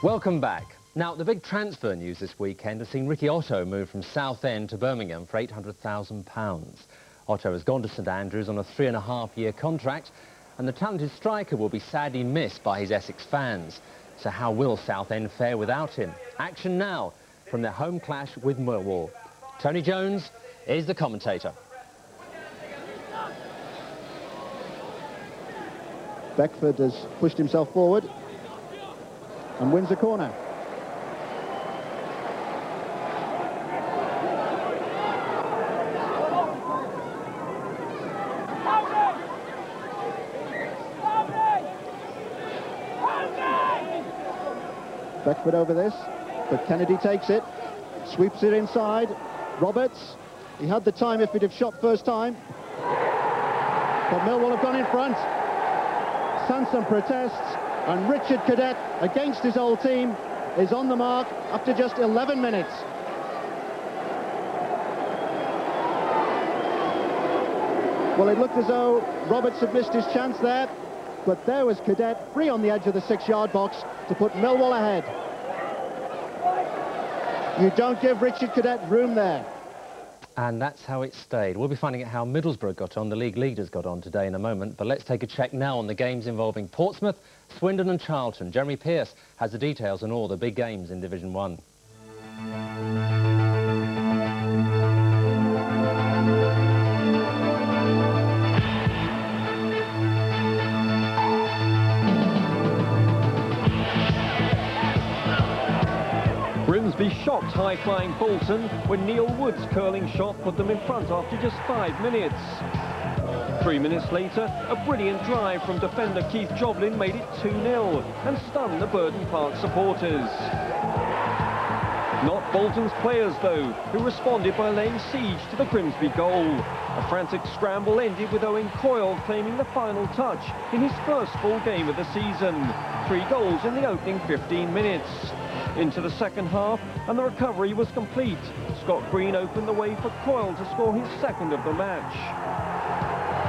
Welcome back. Now, the big transfer news this weekend has seen Ricky Otto move from Southend to Birmingham for £800,000. Otto has gone to St Andrews on a 3.5-year contract, and the talented striker will be sadly missed by his Essex fans. So how will Southend fare without him? Action now from their home clash with Millwall. Tony Jones is the commentator. Beckford has pushed himself forward and wins the corner. Beckford over this, but Kennedy takes it, sweeps it inside. Roberts, he had the time if he'd have shot first time, but Millwall have gone in front. Sansom protests, and Richard Cadet, against his old team, is on the mark after just 11 minutes. Well, it looked as though Roberts had missed his chance there, but there was Cadet free on the edge of the 6-yard box to put Millwall ahead. You don't give Richard Cadet room there. And that's how it stayed. We'll be finding out how Middlesbrough got on, the league leaders got on today in a moment, but let's take a check now on the games involving Portsmouth, Swindon and Charlton. Jeremy Pearce has the details on all the big games in Division 1. Grimsby shocked high-flying Bolton when Neil Wood's curling shot put them in front after just 5 minutes. 3 minutes later, a brilliant drive from defender Keith Joblin made it 2-0 and stunned the Burton Park supporters. Not Bolton's players, though, who responded by laying siege to the Grimsby goal. A frantic scramble ended with Owen Coyle claiming the final touch in his first full game of the season. 3 goals in the opening 15 minutes. Into the second half, and the recovery was complete. Scott Green opened the way for Coyle to score his second of the match.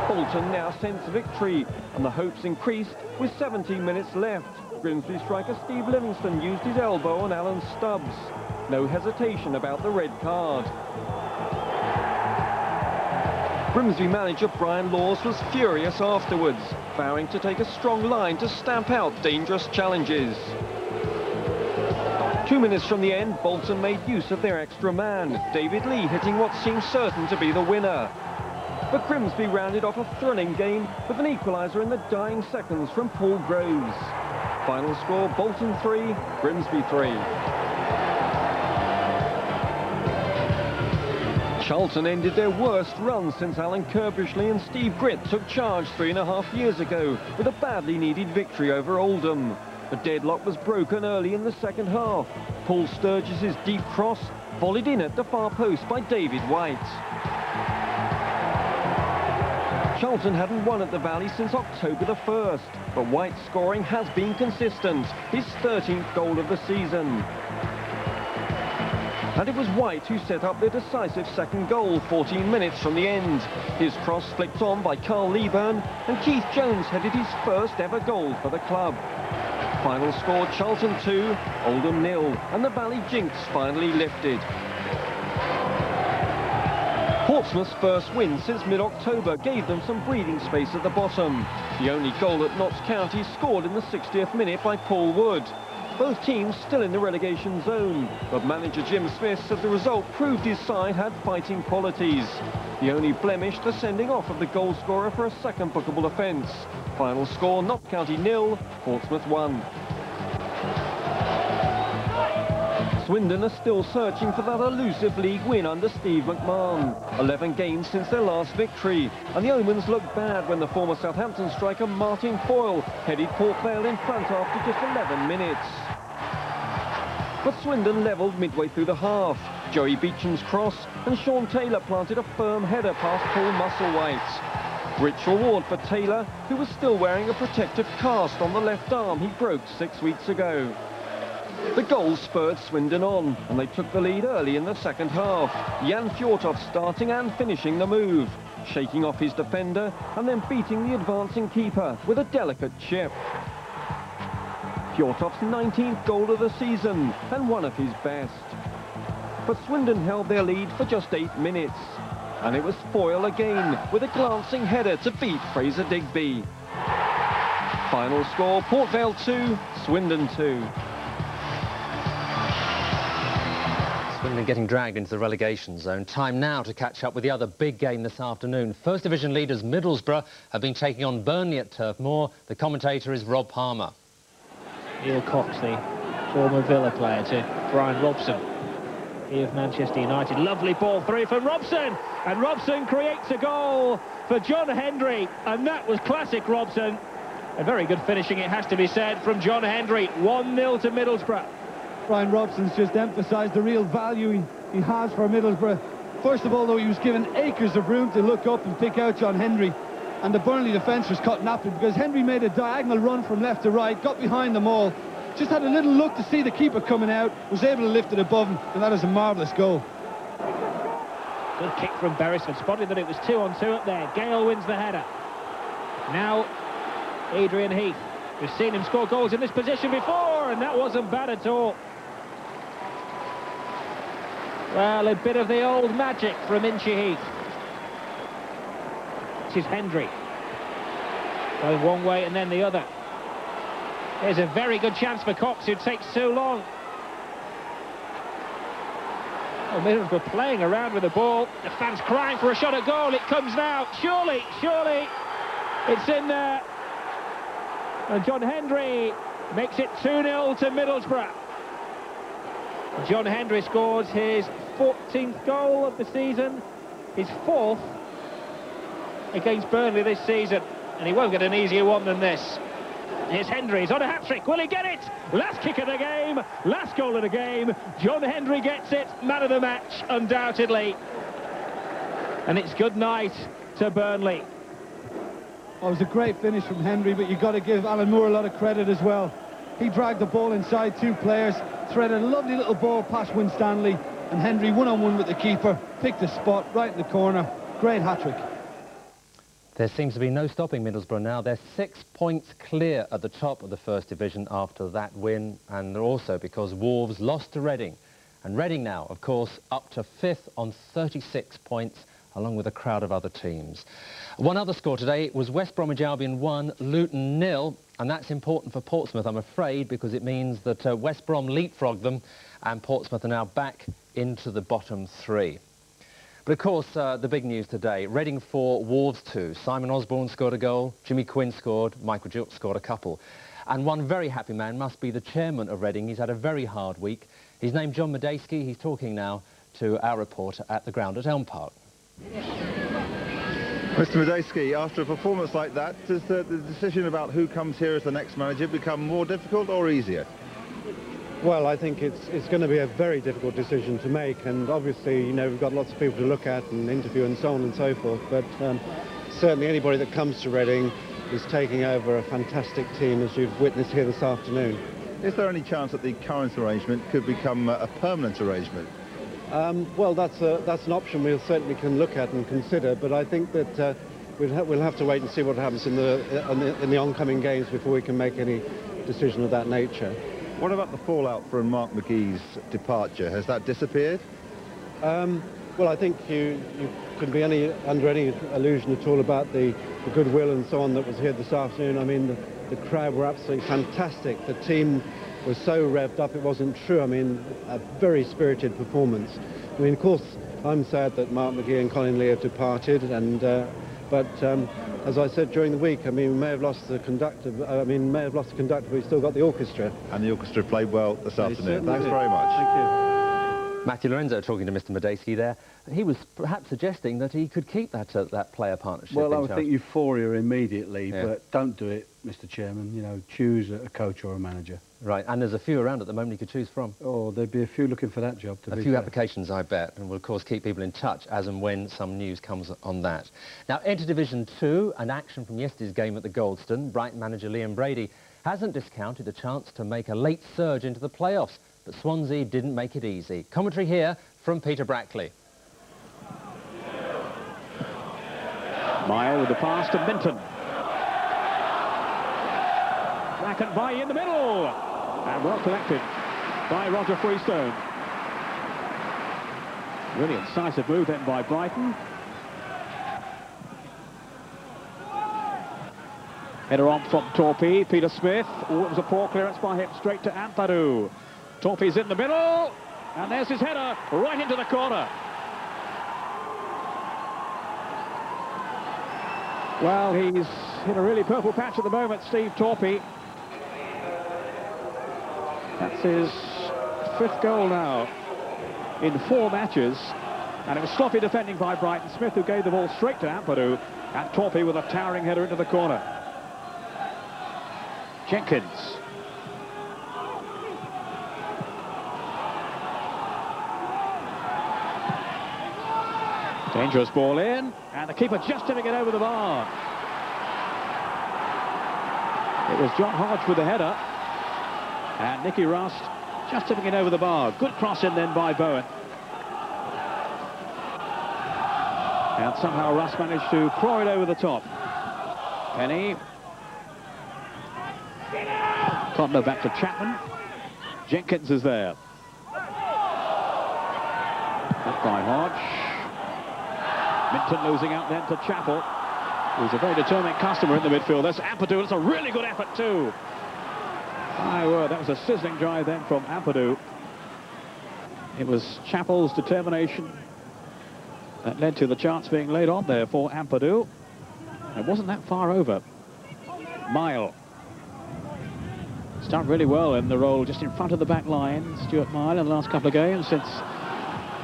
Bolton now scents victory, and the hopes increased with 17 minutes left. Grimsby striker Steve Livingston used his elbow on Alan Stubbs. No hesitation about the red card. Grimsby manager Brian Laws was furious afterwards, vowing to take a strong line to stamp out dangerous challenges. 2 minutes from the end, Bolton made use of their extra man, David Lee hitting what seemed certain to be the winner. But Grimsby rounded off a thrilling game with an equaliser in the dying seconds from Paul Groves. Final score, Bolton 3, Grimsby 3. Charlton ended their worst run since Alan Kirbishley and Steve Gritt took charge 3.5 years ago with a badly needed victory over Oldham. The deadlock was broken early in the second half. Paul Sturgis's deep cross volleyed in at the far post by David White. Charlton hadn't won at the Valley since October the 1st, but White's scoring has been consistent, his 13th goal of the season. And it was White who set up the decisive second goal 14 minutes from the end. His cross flicked on by Carl Leaburn, and Keith Jones headed his first ever goal for the club. Final score, Charlton 2, Oldham 0, and the Valley jinx finally lifted. Portsmouth's first win since mid-October gave them some breathing space at the bottom. The only goal at Notts County scored in the 60th minute by Paul Wood. Both teams still in the relegation zone, but manager Jim Smith said the result proved his side had fighting qualities. The only blemish, the sending off of the goalscorer for a second bookable offence. Final score, Notts County 0, Portsmouth 1. Swindon are still searching for that elusive league win under Steve McMahon. 11 games since their last victory, and the omens looked bad when the former Southampton striker Martin Foyle headed Port Vale in front after just 11 minutes. But Swindon levelled midway through the half. Joey Beecham's cross, and Sean Taylor planted a firm header past Paul Musselwhite. Rich reward for Taylor, who was still wearing a protective cast on the left arm he broke 6 weeks ago. The goal spurred Swindon on, and they took the lead early in the second half. Jan Fjortov starting and finishing the move, shaking off his defender and then beating the advancing keeper with a delicate chip. Fjortoft's 19th goal of the season and one of his best. But Swindon held their lead for just 8 minutes. And it was Foyle again with a glancing header to beat Fraser Digby. Final score, Port Vale 2, Swindon 2. Swindon getting dragged into the relegation zone. Time now to catch up with the other big game this afternoon. First Division leaders Middlesbrough have been taking on Burnley at Turf Moor. The commentator is Rob Palmer. Neil Cox, the former Villa player, to Brian Robson, he of Manchester United. Lovely ball through from Robson, and Robson creates a goal for John Hendry, and that was classic Robson. A very good finishing, it has to be said, from John Hendry. 1-0 to Middlesbrough. Brian Robson's just emphasised the real value he has for Middlesbrough. First of all, though, he was given acres of room to look up and pick out John Hendry, and the Burnley defence was caught napping because Hendry made a diagonal run from left to right, got behind them all, just had a little look to see the keeper coming out, was able to lift it above him, and that is a marvellous goal. Good kick from Beresford, spotted that it was 2-on-2 up there. Gale wins the header. Now Adrian Heath. We've seen him score goals in this position before, and that wasn't bad at all. Well, a bit of the old magic from Inchy Heath. This is Hendry. Going one way and then the other. There's a very good chance for Cox, who takes so long. Oh, Middlesbrough playing around with the ball. The fans crying for a shot at goal. It comes now. Surely, surely. It's in there. And John Hendry makes it 2-0 to Middlesbrough. John Hendry scores his 14th goal of the season, his 4th against Burnley this season, and he won't get an easier one than this. Here's Hendry, he's on a hat-trick, will he get it? Last kick of the game, last goal of the game, John Hendry gets it, man of the match, undoubtedly. And it's good night to Burnley. Oh, it was a great finish from Hendry, but you've got to give Alan Moore a lot of credit as well. He dragged the ball inside two players, threaded a lovely little ball past Winstanley, and Hendry one-on-one with the keeper, picked a spot right in the corner. Great hat-trick. There seems to be no stopping Middlesbrough now. They're 6 points clear at the top of the First Division after that win, and also because Wolves lost to Reading. And Reading now, of course, up to 5th on 36 points, along with a crowd of other teams. One other score today was West Bromwich Albion 1, Luton 0, and that's important for Portsmouth, I'm afraid, because it means that West Brom leapfrogged them, and Portsmouth are now back into the bottom 3. But of course, the big news today, Reading 4, Wolves 2. Simon Osborne scored a goal, Jimmy Quinn scored, Michael Gilk scored a couple. And one very happy man must be the chairman of Reading. He's had a very hard week. He's named John Medeski. He's talking now to our reporter at the ground at Elm Park. Mr. Medeski, after a performance like that, does the decision about who comes here as the next manager become more difficult or easier? Well, I think it's going to be a very difficult decision to make, and obviously, you know, we've got lots of people to look at and interview and so on and so forth, but certainly anybody that comes to Reading is taking over a fantastic team, as you've witnessed here this afternoon. Is there any chance that the current arrangement could become a permanent arrangement? Well, that's an option we certainly can look at and consider, but I think that we'll have to wait and see what happens in the oncoming games before we can make any decision of that nature. What about the fallout from Mark McGee's departure? Has that disappeared? Well, I think you couldn't be under any illusion at all about the goodwill and so on that was here this afternoon. I mean, the crowd were absolutely fantastic. The team was so revved up, it wasn't true. I mean, a very spirited performance. I mean, of course, I'm sad that Mark McGee and Colin Lee have departed, and but as I said during the week, I mean, we may have lost the conductor. But we still got the orchestra. And the orchestra played well this afternoon. Thanks did. very much. Thank you. Matthew Lorenzo talking to Mr. Medeski there. He was perhaps suggesting that he could keep that player partnership. Well, I would think euphoria immediately, Yeah. but don't do it, Mr. Chairman. You know, choose a coach or a manager. Right, and there's a few around at the moment he could choose from. Oh, there'd be a few looking for that job. A few applications, I bet, and we'll of course keep people in touch as and when some news comes on that. Now, into Division 2, an action from yesterday's game at the Goldstone. Brighton manager Liam Brady hasn't discounted a chance to make a late surge into the playoffs, but Swansea didn't make it easy. Commentary here from Peter Brackley. Meyer with the pass to Minton. Bracken by in the middle. And well collected by Roger Freestone. Really incisive move then by Brighton. Header on from Torpey, Peter Smith. Oh, it was a poor clearance by him, straight to Ampadu. Torpey's in the middle, and there's his header, right into the corner. Well, he's in a really purple patch at the moment, Steve Torpey. That's his 5th goal now in 4 matches. And it was sloppy defending by Brighton. Smith, who gave the ball straight to Ampadu, and Torpey with a towering header into the corner. Jenkins. Dangerous ball in, and the keeper just tipping it over the bar. It was John Hodge with the header, and Nicky Rust just tipping it over the bar. Good cross in then by Bowen. And somehow Rust managed to claw it over the top. Penny. Cotner back to Chapman. Jenkins is there. Up by Hodge. Minton losing out then to Chappell, who's a very determined customer in the midfield. That's Ampadu. It's a really good effort too. My word, that was a sizzling drive then from Ampadu. It was Chappell's determination that led to the chance being laid on there for Ampadu. It wasn't that far over. Mile. Started really well in the role just in front of the back line. Stuart Mile in the last couple of games since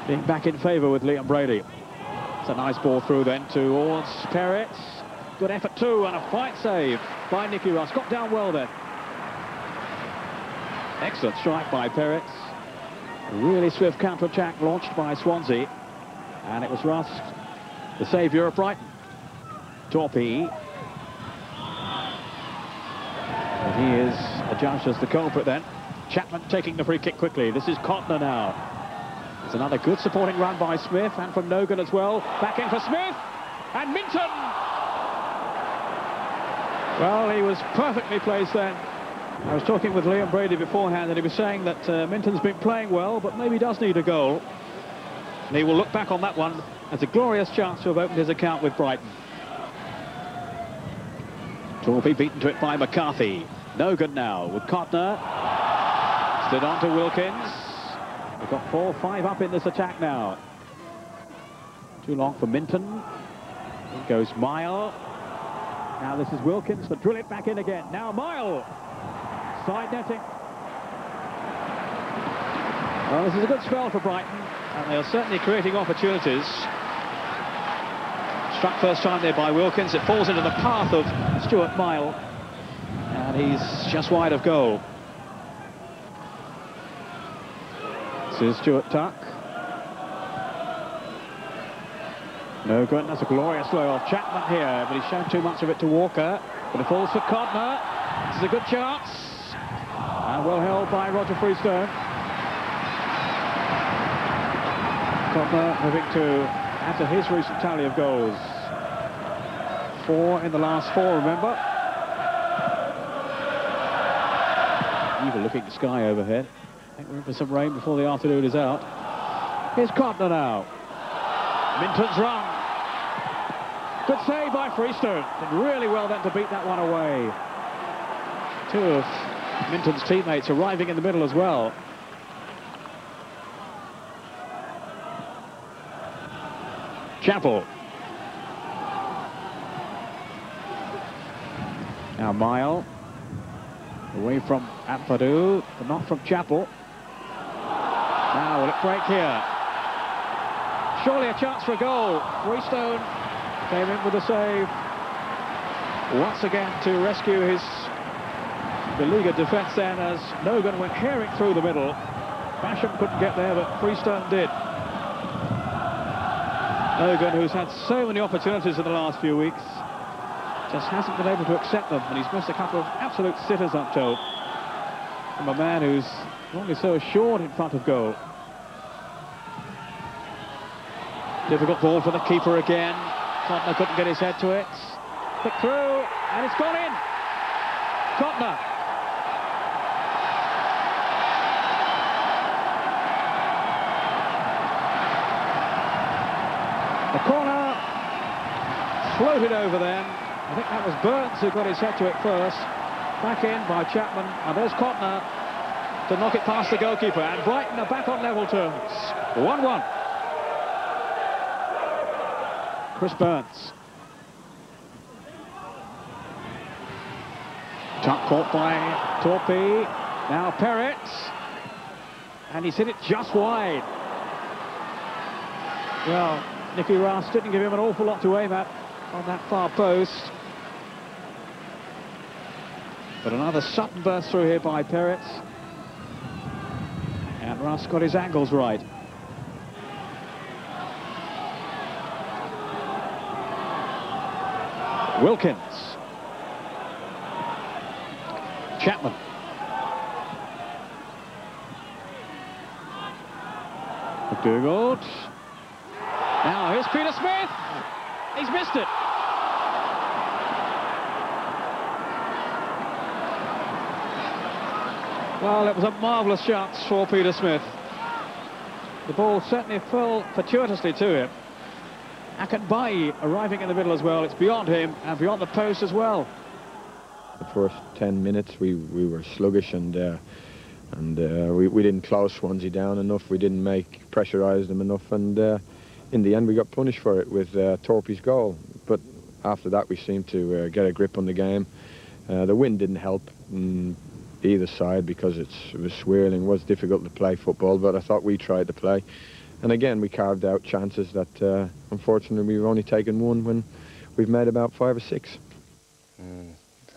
being back in favour with Liam Brady. It's a nice ball through then towards Peretz. Good effort too, and a fine save by Nicky Rust. Got down well then. Excellent strike by Peretz. A really swift counter-attack launched by Swansea. And it was Rust, the saviour of Brighton. Torpey. And he is adjudged as the culprit then. Chapman taking the free kick quickly. This is Cotner now. It's another good supporting run by Smith, and from Nogan as well. Back in for Smith, and Minton! Well, he was perfectly placed then. I was talking with Liam Brady beforehand, and he was saying that Minton's been playing well, but maybe does need a goal. And he will look back on that one as a glorious chance to have opened his account with Brighton. Torpey beaten to it by McCarthy. Nogan now with Cotner. Slid on to Wilkins. They've got 4-5 up in this attack now. Too long for Minton. In goes Mile. Now this is Wilkins, but drill it back in again. Now Mile. Side netting. Well, this is a good spell for Brighton, and they are certainly creating opportunities. Struck first time there by Wilkins. It falls into the path of Stuart Mile, and he's just wide of goal. This is Stuart Tuck. No good. That's a glorious throw off Chapman here, but he's shown too much of it to Walker. But it falls for Cotner. This is a good chance. And well held by Roger Freestone. Cotner moving to, after his recent tally of goals, 4 in the last 4, remember? Evil looking sky overhead. I think we're in for some rain before the afternoon is out. Here's Cotner now. Minton's run. Good save by Freestone. Did really well then to beat that one away. 2 of Minton's teammates arriving in the middle as well. Chappell. Now Mile. Away from Ampadu, but not from Chappell. Now will it break here? Surely a chance for a goal. Freestone came in with a save. Once again to rescue his beleaguered defence then, as Nogan went herring through the middle. Basham couldn't get there, but Freestone did. Nogan, who's had so many opportunities in the last few weeks, just hasn't been able to accept them, and he's missed a couple of absolute sitters, I'm told, from a man who's only so assured in front of goal. Difficult ball for the keeper again. Cotner couldn't get his head to it. Flick through, and it's gone in. Cotner. floated over them. I think that was Burns who got his head to it first. Back in by Chapman, and there's Cotner to knock it past the goalkeeper, and Brighton are back on level terms. 1-1. Chris Burns. Tuck caught by Torpy. Now Perrett. And he's hit it just wide. Well, Nicky Ross didn't give him an awful lot to aim at on that far post. But another sudden burst through here by Perrett. And Ross got his angles right. Wilkins. Chapman. McDougall. Now here's Peter Smith. He's missed it. Well, it was a marvellous chance for Peter Smith. The ball certainly fell fortuitously to him. Akinbayi arriving in the middle as well. It's beyond him and beyond the post as well. The first 10 minutes we were sluggish and we didn't close Swansea down enough. We didn't pressurise them enough, and in the end we got punished for it with Torpy's goal. But after that we seemed to get a grip on the game. The wind didn't help either side because it was swirling. It was difficult to play football, but I thought we tried to play. And again, we carved out chances that unfortunately we've only taken one when we've made about 5 or 6.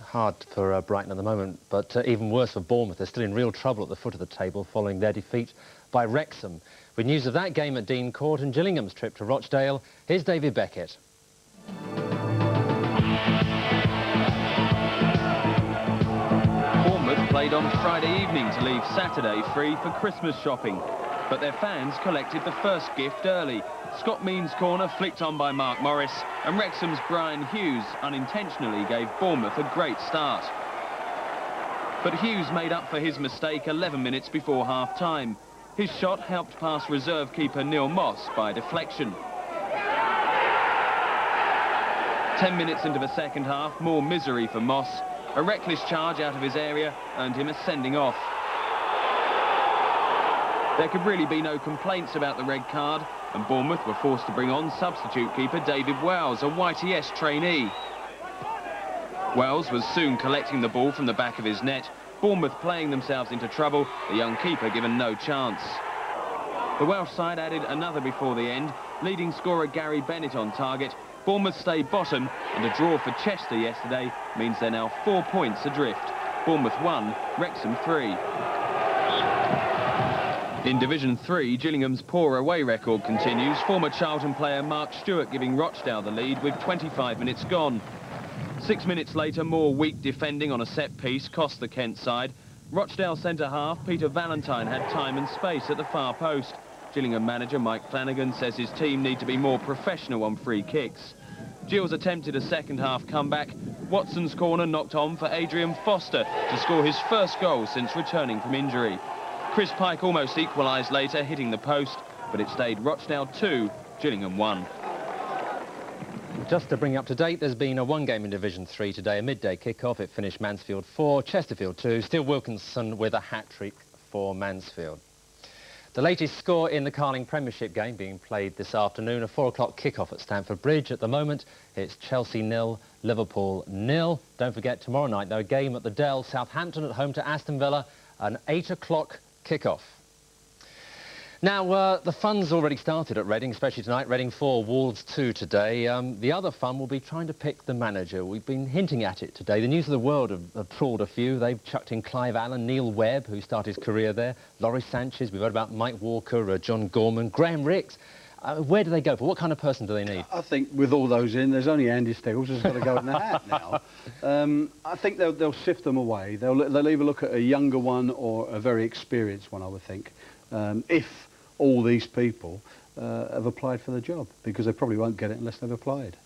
Hard for Brighton at the moment, but even worse for Bournemouth. They're still in real trouble at the foot of the table following their defeat by Wrexham. With news of that game at Dean Court and Gillingham's trip to Rochdale, here's David Beckett. Bournemouth played on Friday evening to leave Saturday free for Christmas shopping. But their fans collected the first gift early. Scott Means' corner flicked on by Mark Morris, and Wrexham's Brian Hughes unintentionally gave Bournemouth a great start. But Hughes made up for his mistake 11 minutes before half-time. His shot helped past reserve keeper Neil Moss by deflection. 10 minutes into the second half, more misery for Moss. A reckless charge out of his area earned him a sending off. There could really be no complaints about the red card, and Bournemouth were forced to bring on substitute keeper David Wells, a YTS trainee. Wells was soon collecting the ball from the back of his net, Bournemouth playing themselves into trouble, the young keeper given no chance. The Welsh side added another before the end, leading scorer Gary Bennett on target. Bournemouth stay bottom, and a draw for Chester yesterday means they're now 4 points adrift. Bournemouth 1, Wrexham 3. In Division 3, Gillingham's poor away record continues. Former Charlton player Mark Stewart giving Rochdale the lead with 25 minutes gone. 6 minutes later, more weak defending on a set-piece cost the Kent side. Rochdale centre-half Peter Valentine had time and space at the far post. Gillingham manager Mike Flanagan says his team need to be more professional on free kicks. Gills attempted a second-half comeback. Watson's corner knocked on for Adrian Foster to score his first goal since returning from injury. Chris Pike almost equalised later, hitting the post, but it stayed Rochdale 2, Gillingham 1. Just to bring you up to date, there's been a one game in Division 3 today, a midday kick-off. It finished Mansfield 4, Chesterfield 2, still Wilkinson with a hat-trick for Mansfield. The latest score in the Carling Premiership game being played this afternoon, a 4 o'clock kick-off at Stamford Bridge. At the moment, it's Chelsea 0, Liverpool 0. Don't forget, tomorrow night, though, a game at the Dell, Southampton at home to Aston Villa, an 8 o'clock kick-off. Now, the fun's already started at Reading, especially tonight. Reading 4, Wolves 2 today. The other fun will be trying to pick the manager. We've been hinting at it today. The News of the World have trawled a few. They've chucked in Clive Allen, Neil Webb, who started his career there, Laurie Sanchez. We've heard about Mike Walker, John Gorman, Graham Ricks. Where do they go for? What kind of person do they need? I think with all those in, there's only Andy Stills who's got to go in the hat now. I think they'll sift them away. They'll either look at a younger one or a very experienced one, I would think, if all these people have applied for the job, because they probably won't get it unless they've applied.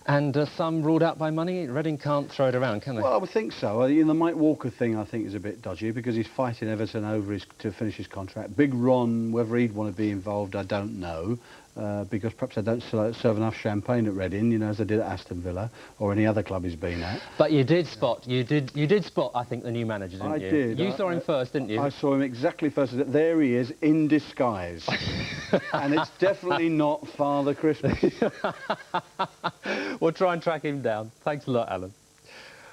And some ruled out by money? Reading can't throw it around, can they? Well, I would think so. The Mike Walker thing, I think, is a bit dodgy because he's fighting Everton over to finish his contract. Big Ron, whether he'd want to be involved, I don't know. because perhaps they don't serve enough champagne at Reading, you know, as they did at Aston Villa or any other club he's been at. But you did spot, you did spot, I think, the new manager, didn't you? I did. You saw him first, didn't you? I saw him exactly first. There he is, in disguise. And it's definitely not Father Christmas. We'll try and track him down. Thanks a lot, Alan.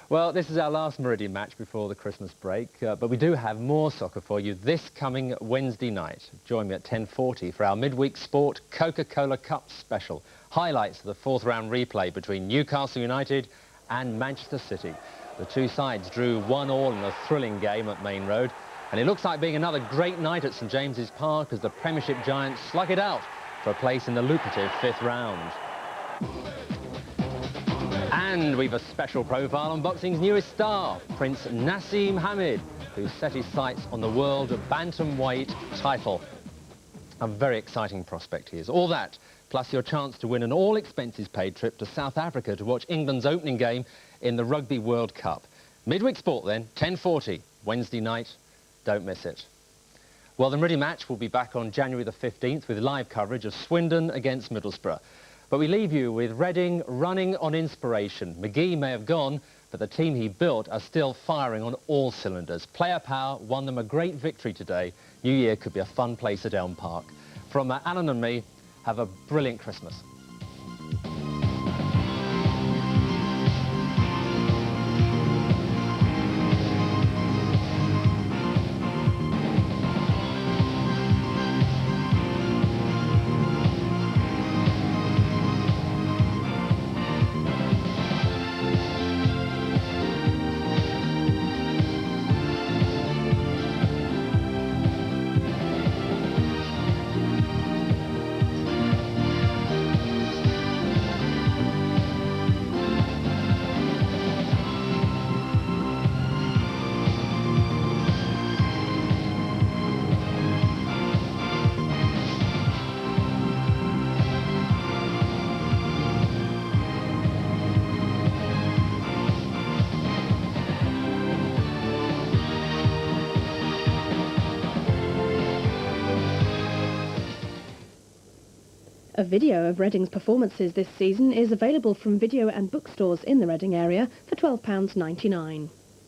Well, this is our last Meridian match before the Christmas break, but we do have more soccer for you this coming Wednesday night. Join me at 10:40 for our midweek sport Coca-Cola Cup special. Highlights of the fourth round replay between Newcastle United and Manchester City. The two sides drew 1-1 in a thrilling game at Main Road, and it looks like being another great night at St James's Park as the Premiership giants slug it out for a place in the lucrative fifth round. And we've a special profile on boxing's newest star, Prince Naseem Hamed, who set his sights on the world bantamweight title. A very exciting prospect he is. All that, plus your chance to win an all-expenses-paid trip to South Africa to watch England's opening game in the Rugby World Cup. Midweek sport then, 10:40, Wednesday night. Don't miss it. Well, the Meridian match will be back on January the 15th with live coverage of Swindon against Middlesbrough. But we leave you with Reading running on inspiration. McGee may have gone, but the team he built are still firing on all cylinders. Player power won them a great victory today. New Year could be a fun place at Elm Park. From Alan and me, have a brilliant Christmas. A video of Reading's performances this season is available from video and bookstores in the Reading area for £12.99.